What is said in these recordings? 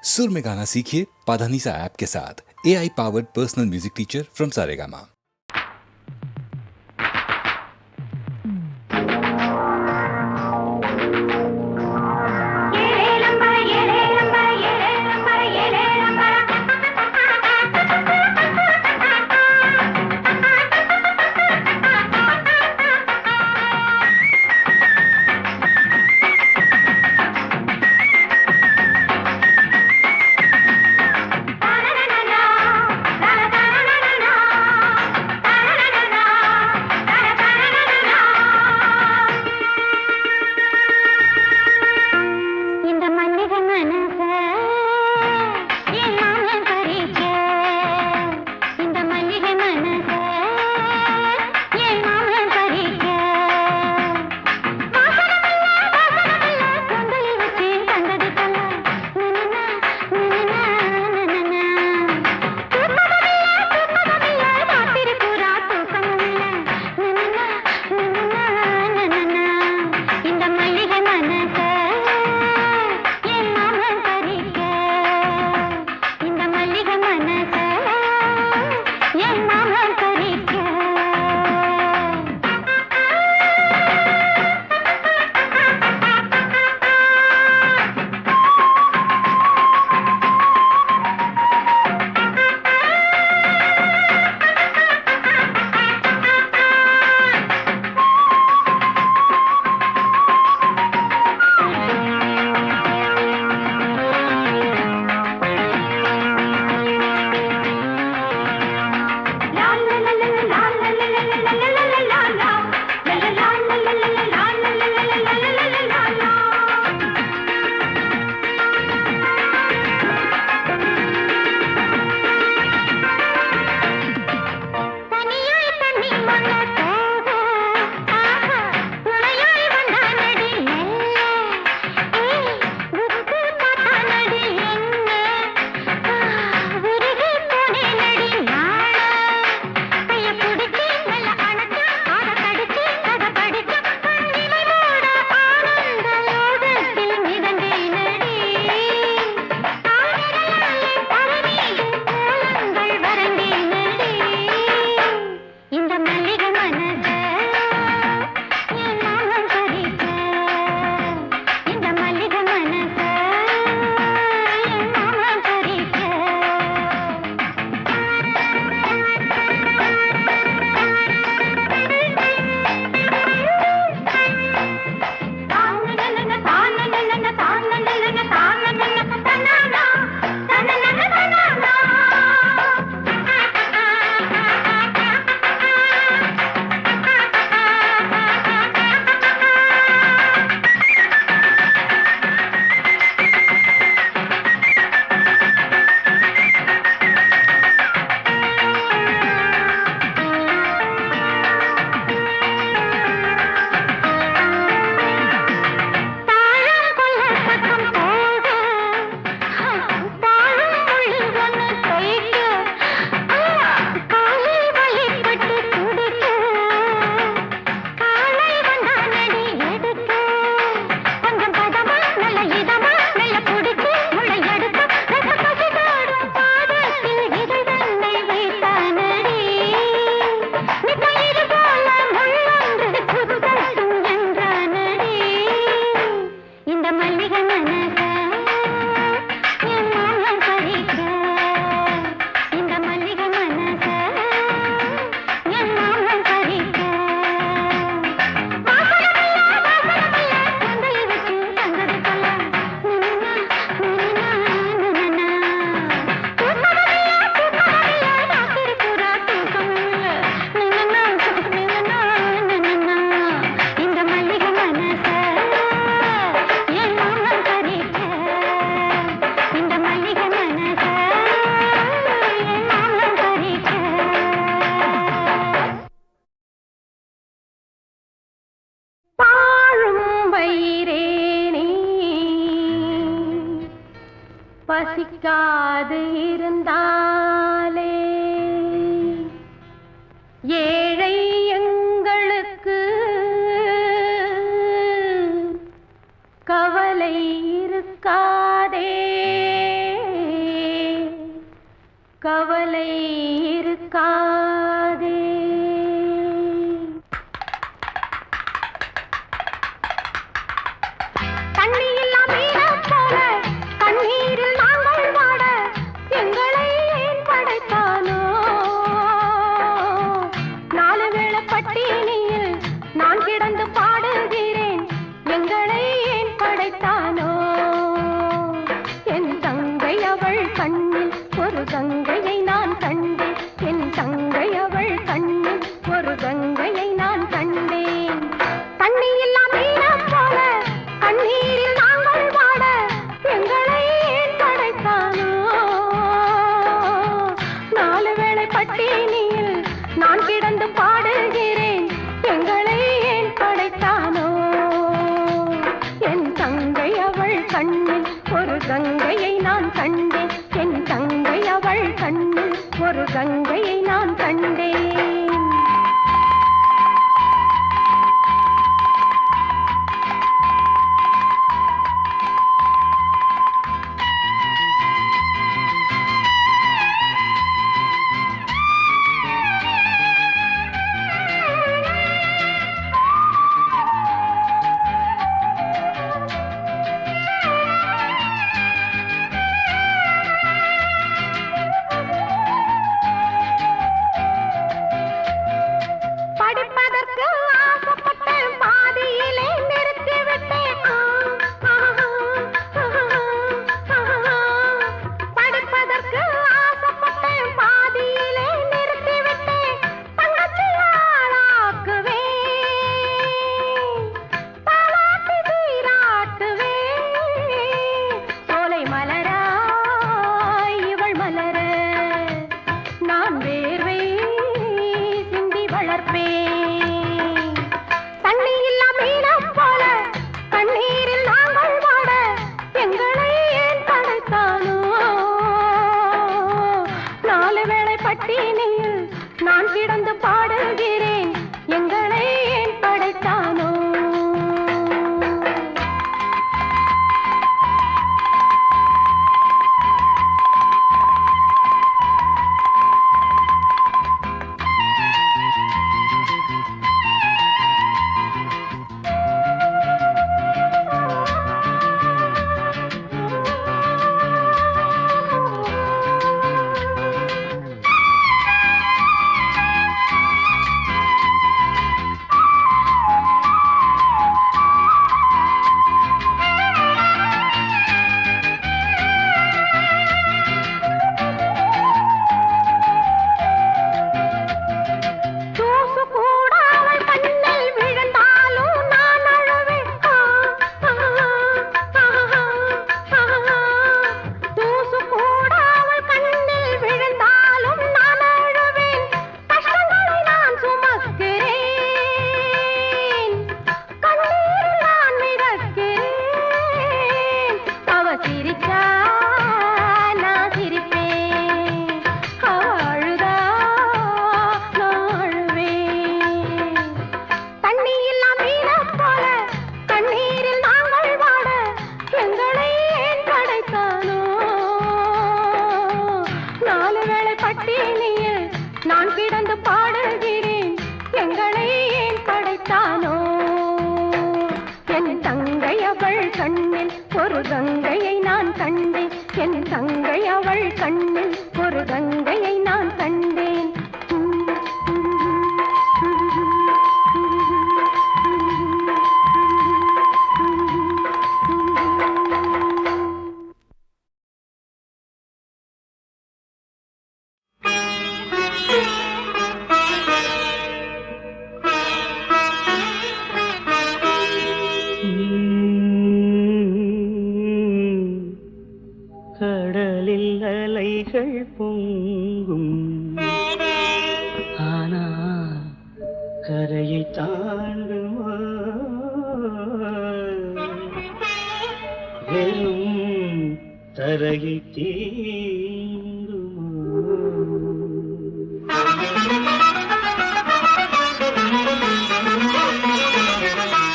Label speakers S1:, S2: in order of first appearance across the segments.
S1: सुर में गाना सीखिए पाधानीसा ऐप के साथ। AI powered personal music teacher from Saregama.
S2: பசிக்காது இருந்தாலே ஏழை எங்களுக்கு கவலை இருக்காதே. கவலை இருக்காதே. தண்ணியில்லா மீனைப் போல கண்ணீரில் நாங்கள் வாட எங்களை ஏன் படைத்தானோ? 4 வேளை பட்டினியில் நான் கிடந்து பாடுகிறேன், எங்களை ஏன் படைத்தானோ? என் தங்கை அவள் கண்ணில் ஒரு கங்கையை நான் கண்டேன், என் தங்கை அவள் கண்ணில் ஒரு கங்கையை நான் கண்டேன். தண்ணியில்லா மீனைப் போல கண்ணீரில் நாங்கள் வாட எங்களை ஏன் படைத்தானோ? 4 வேளை பட்டினியில் நான் கிடந்து பாடுகிறேன், எங்களை ஏன் படைத்தானோ? என் தங்கை அவள் கண்ணில் ஒரு கங்கையை நான் கண்டேன், என் தங்கை அவள் கண்ணில் ஒரு கங்கையை நான் கண்டேன். படிப்பதற்கு ஆசைப்பட்டேன், பாதியிலே நிறுத்திவிட்டேன். படிப்பதற்கு ஆசைப்பட்டேன், பாதியிலே நிறுத்திவிட்டேன். தங்கச்சி ஆளாக்குவேன், தாலாட்டு சீராட்டுவேன். சோலை மலராய் இவள் மலர நான் வேர்வை சிந்தி வளர்ப்பேன். தண்ணியில்லா மீனைப் போல கண்ணீரில் நாங்கள் வாட எங்களை ஏன் படைத்தானோ? 4 வேளை பட்டினியில் நான் கிடந்து பாடுகிறேன், எங்களை ஏன் படைத்தானோ? தூசு கூட அவள் கண்ணில் விழுந்தாலும் நான் அழுவேன். தூசு கூட அவள் கண்ணில் விழுந்தாலும் நான் அழுவேன். கஷ்டங்களை நான் சுமக்கிறேன், கண்ணீரில் நான் மிதக்கிறேன். அவ சிரிச்சா நான் சிரிப்பேன், அவ அழுதா நான் அழுவேன். தண்ணியில்லா மீனைப் போல கண்ணீரில் நாங்கள் வாட எங்களை ஏன் படைத்தானோ? 4 வேளை பட்டினியில் நான் கிடந்து பாடுகிறேன், எங்களை ஏன் படைத்தானோ? என் தங்கை அவள் கண்ணில் ஒரு கங்கையை நான் கண்டேன், என் தங்கை அவள் கண்ணில் ஒரு கங்கையை நான் கண்டேன்.
S3: கடலில் அலைகள் பொங்கும், ஆனால் கரையை தாண்டுமா? வெறும் தரையை தீண்டுமா?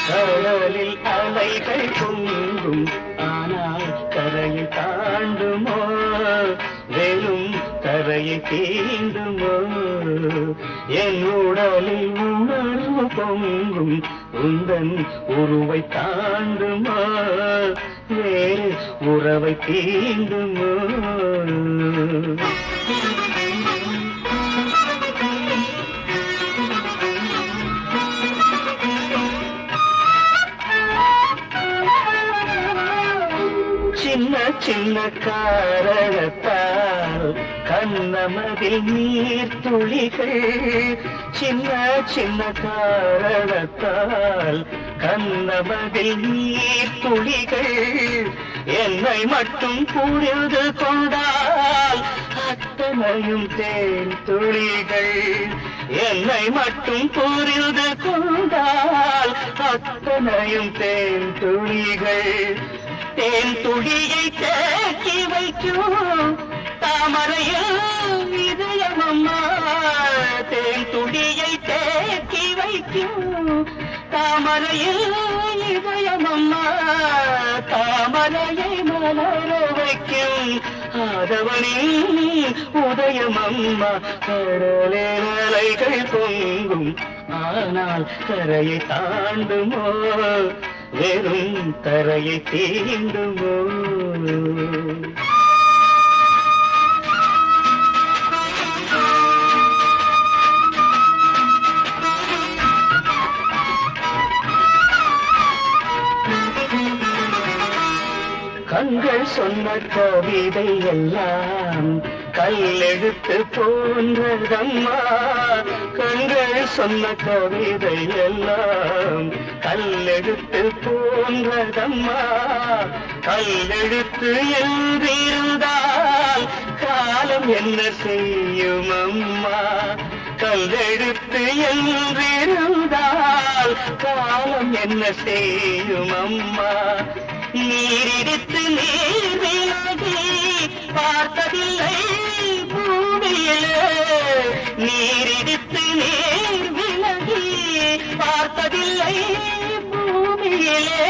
S3: கடலில் அலைகள் பொங்கும், ஆனால் கரையை தாண்டுமோ? வெறும் தரை கரையை தீண்டுமோ என் உடலில் உணர்வு பொங்கும் உந்தன் உருவை தாண்டுமா வேறு உறவை தீண்டுமோ சின்ன சின்ன காரணத்தால் கண்ணமதில் நீர் துளிகள் சின்ன சின்ன காரணத்தால் கண்ணமதில் நீர் துளிகள் என்னை மட்டும் புரிந்து கொண்டால் அத்தனையும் தேன் துளிகள் என்னை மட்டும் புரிந்து கொண்டால் அத்தனையும் தேன் துளிகள் தேன் துளியை தேக்கி வைக்கும் தாமரையில் இதயம் அம்மா தேன் துளியை தேக்கி வைக்கும் தாமரையில் இதயம் அம்மா தாமரையை மலர வைக்கும் ஆதவனின் உதயம் அம்மா கடலே அலைகள் பொங்கும் ஆனால் கரையை தாண்டுமோ வெறும் தரையை தீண்டுமோ கண்கள் சொன்ன கவிதை எல்லாம் கல்லெழுத்து போன்றதம்மா கண்கள் சொன்ன கவிதை எல்லாம் கல்லெழுத்து போன்றதம்மா கல்லெழுத்து என்றிருந்தால் காலம் என்ன செய்யும் அம்மா கல்லெழுத்து என்றிருந்தால் காலம் என்ன செய்யும் அம்மா நீரிடித்து நீர் விலகி பார்த்ததில்லை பூமியிலே நீரிடித்து நீர் விலகி பார்த்ததில்லை பூமியிலே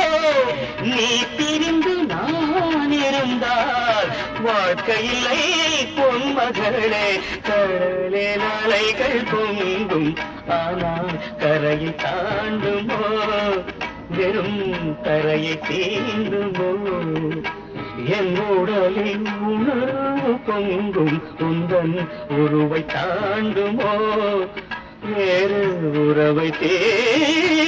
S3: நீ பிரிந்து நான் இருந்தால் வாழ்க்கையில்லை பொன்மகளே கடலே அலைகள் பொங்கும் ஆனால் கரையை தாண்டுமோ வெறும் கரையை தீண்டுமோ என் உடலில் உணர்வு பொங்கும் உந்தன் உருவை தாண்டுமோ வேறு உறவை தேடுமோ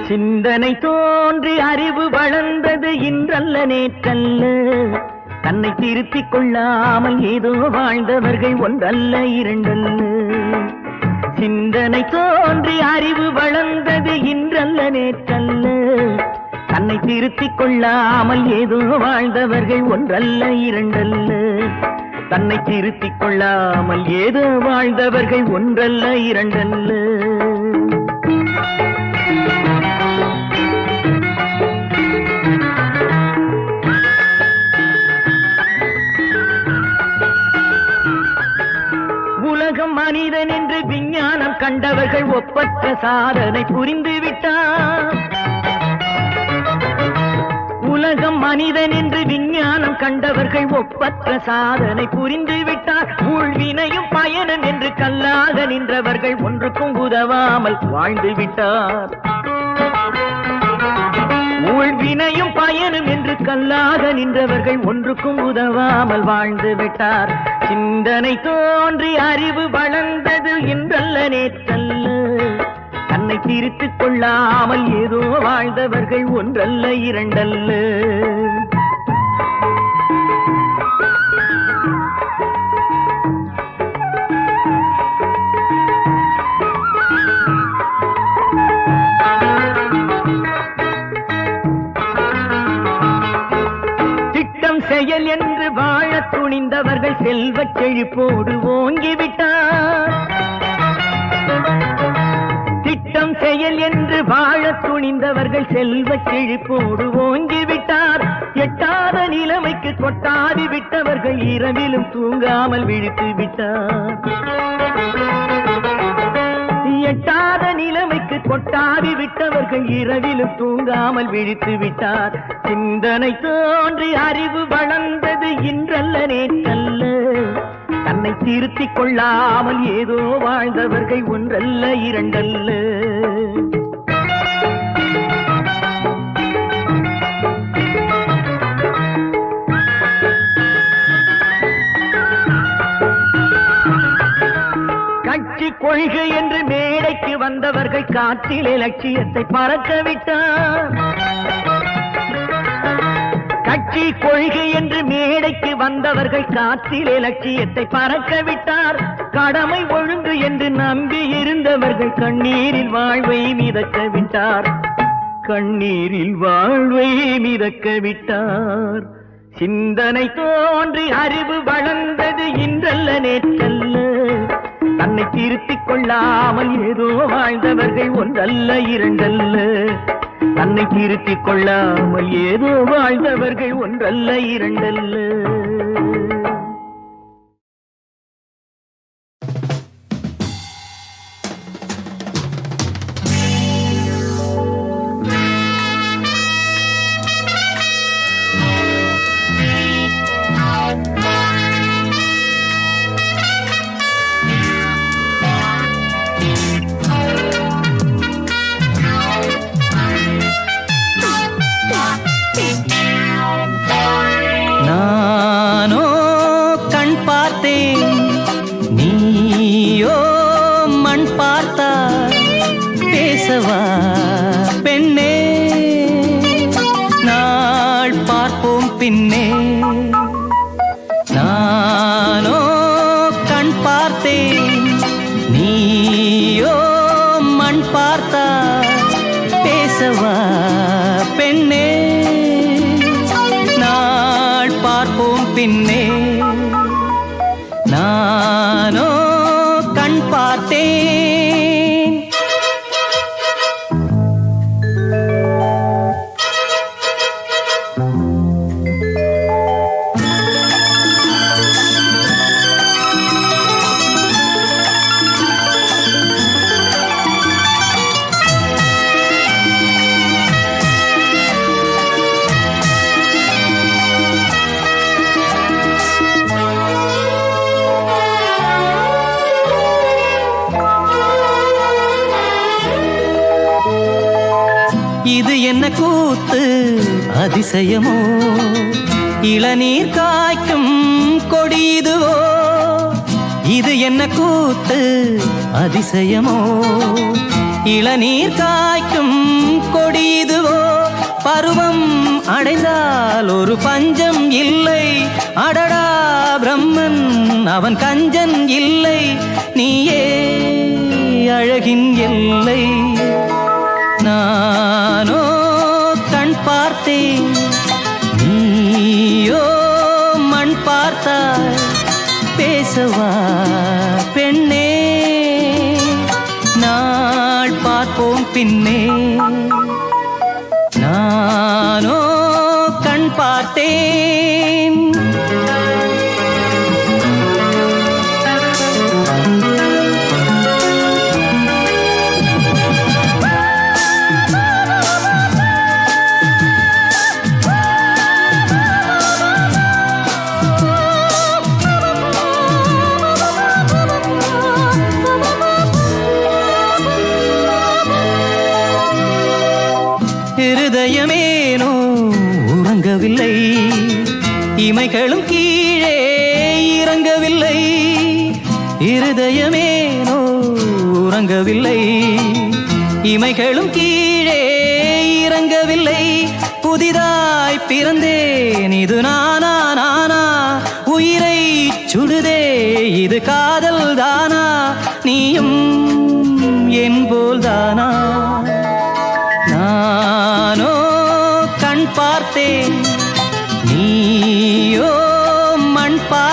S4: சிந்தனை தோன்றி அறிவு வளர்ந்தது இன்றல்ல நேற்றல்ல தன்னை திருத்திக் கொள்ளாமல் ஏதோ வாழ்ந்தவர்கள் ஒன்றல்ல இரண்டல்ல சிந்தனை தோன்றி அறிவு வளர்ந்தது இன்றல்ல நேற்றல்ல தன்னை திருத்திக் கொள்ளாமல் ஏதோ வாழ்ந்தவர்கள் ஒன்றல்ல இரண்டல்ல தன்னை திருத்திக் கொள்ளாமல் ஏதோ வாழ்ந்தவர்கள் ஒன்றல்ல இரண்டல்ல உலகம் மனிதன் என்று விஞ்ஞானம் கண்டவர்கள் ஒப்பற்ற சாதனை புரிந்து விட்டார் உலகம் மனிதன் என்று விஞ்ஞானம் கண்டவர்கள் ஒப்பற்ற சாதனை புரிந்து விட்டார் ஊழ்வினையும் பயணம் என்று கல்லாக நின்றவர்கள் ஒன்றுக்கும் உதவாமல் வாழ்ந்து விட்டார் ஊழ்வினையும் பயணம் என்று கல்லாக நின்றவர்கள் ஒன்றுக்கும் உதவாமல் வாழ்ந்து விட்டார் சிந்தனை தோன்றி அறிவு வளர்ந்தது இன்றல்ல நேற்றல்ல தன்னை திருத்திக் கொள்ளாமல் ஏதோ வாழ்ந்தவர்கள் ஒன்றல்ல இரண்டல்ல திட்டம் செயல் என்று வாழ துணிந்தவர்கள் செல்வச் செழிப்போடு ஓங்கிவிட்டார். திட்டம் செயல் என்று வாழ துணிந்தவர்கள் செல்வச் செழிப்போடு ஓங்கிவிட்டார். எட்டாத நிலைமைக்கு கொட்டாதி விட்டவர்கள் இரவிலும் தூங்காமல் விழித்து விட்டார். எட்டாத நிலைமைக்கு கொட்டாவி விட்டவர்கள் இரவிலும் தூங்காமல் விழித்து விட்டார். சிந்தனை தோன்றி அறிவு வளர்ந்தது இன்றல்ல நேற்றல்ல. தன்னை திருத்திக் கொள்ளாமல் ஏதோ வாழ்ந்தவர்கள் ஒன்றல்ல இரண்டல்ல. கட்சி கொள்கை என்று மேடைக்கு வந்தவர்கள் காற்றிலே லட்சியத்தை பறக்க விட்டார். கட்சி கொள்கை என்று மேடைக்கு வந்தவர்கள் காற்றிலே லட்சியத்தை பறக்க விட்டார். கடமை ஒழுங்கு என்று நம்பி இருந்தவர்கள் கண்ணீரில் வாழ்வை மிதக்க விட்டார். கண்ணீரில் வாழ்வை மிதக்க விட்டார். சிந்தனை தோன்றி அறிவு வளர்ந்தது இன்றல்ல நேற்றல்ல. தன்னை திருத்திக் கொள்ளாமல் ஏதோ வாழ்ந்தவர்கள் ஒன்றல்ல இரண்டல்ல. தன்னை திருத்திக் கொள்ளாமல் ஏதோ வாழ்ந்தவர்கள் ஒன்றல்ல இரண்டல்ல. பெண்ணே நாள் பார்ப்போம் பின்னே. நானோ கண் பார்த்தேன் நீயோ மண் பார்த்தா. பேசவா பெண்ணே நாள் பார்ப்போம் பின்னே. நானோ கண் பார்த்தேன். இது என்ன கூத்து அதிசயமோ, இளநீர் காய்க்கும் கொடியுதுவோ. இது என்ன கூத்து அதிசயமோ, இளநீர் காய்க்கும் கொடியுதுவோ. பருவம் அடைந்தால் ஒரு பஞ்சம் இல்லை. அடடா பிரம்மன் அவன் கஞ்சன் இல்லை. நீயே அழகின் எல்லை. நானோ கண் பார்த்தேன் நீயோ மண் பார்த்தாய். பேசவா பெண்ணே நாள் பார்ப்போம் பின்னே. நானோ கண் பார்த்தேன். இருதயமேனோ உறங்கவில்லை, இமைகளும் கீழே இறங்கவில்லை. இருதயமேனோ உறங்கவில்லை, இமைகளும் கீழே இறங்கவில்லை. புதிதாய் பிறந்தேன் இது நானா நானா. உயிரை சுடுதே இது காதல் தானா. நீயும் என் போல் தானா. நானோ கண் பார்த்தேன் நீயோ மண் பார்த்தா.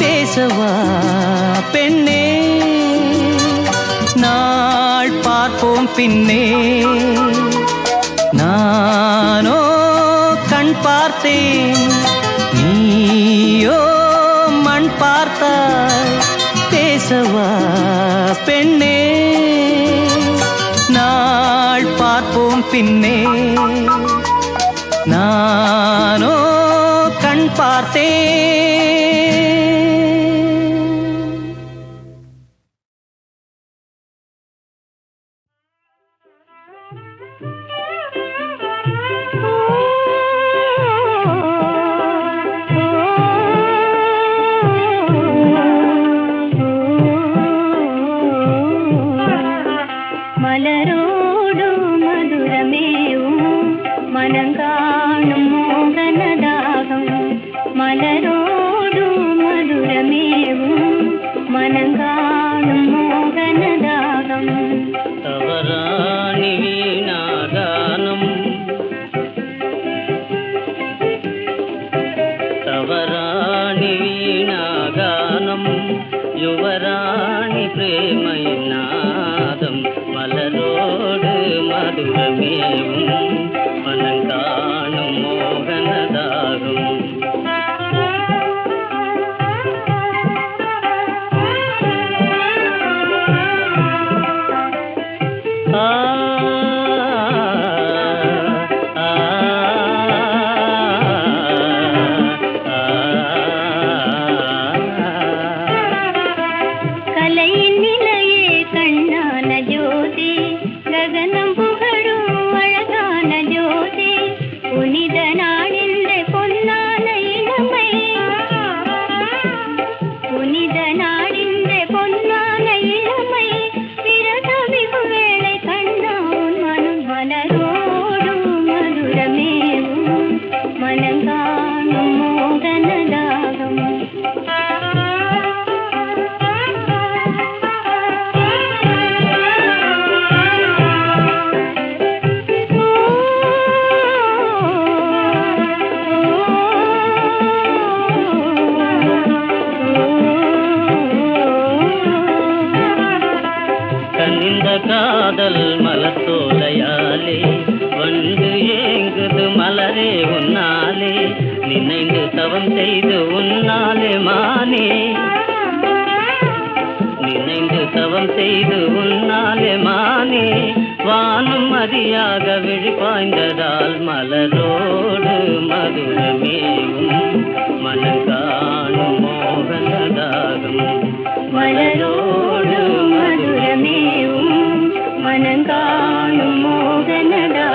S4: பேசவா பெண்ணே நாள் பார்ப்போம் பின்னே நானோ கண் பார்த்தேன் நீயோ மண் பார்த்தாய் பேசவா பெண்ணே நாள் பார்ப்போம் பின்னே நானோ கண் பார்த்தேன்.
S2: மலரோடு மதுரமேவும் மனங்காணும் மோகனதாகம் மலரோடு மதுரமேவும் மனங்காணும் மோகனதாகம்
S3: தவறாணி நாகானம் தவறாணி நாகானம் யுவராணி பிரேமநாதம் மலரோடு மதுரமேவும் மனங்காணும் மோகனதாகும்
S2: கலையின் நிலையே கண்ணான ஜோதி ககனம் புகழும் அழகான ஜோதி புனித நாளில் பொன்னான இளமை புனித நாளில் பொன்னான இளமை விரதமிகு வேளை கண்ணான் மனம் மலரோடும் மதுரமேவும் மனங்காணும் மோகனதாகம்
S3: கனிந்த காதல் மலத்தோலையாலே வந்து ஏங்குது மலரே உன்னாலே நினைந்து தவம் செய்து உன்னாலே மானே நினைந்து தவம் செய்து உன்னாலே மானே வானும் மதியாக விழிப்பாய்ந்ததால் மலரோடு மதுரமேவும் மனங்காணும் மோகனதாகும்
S2: மலரோடு மதுரமேவும் மனங்காணும் மோகனதாகம்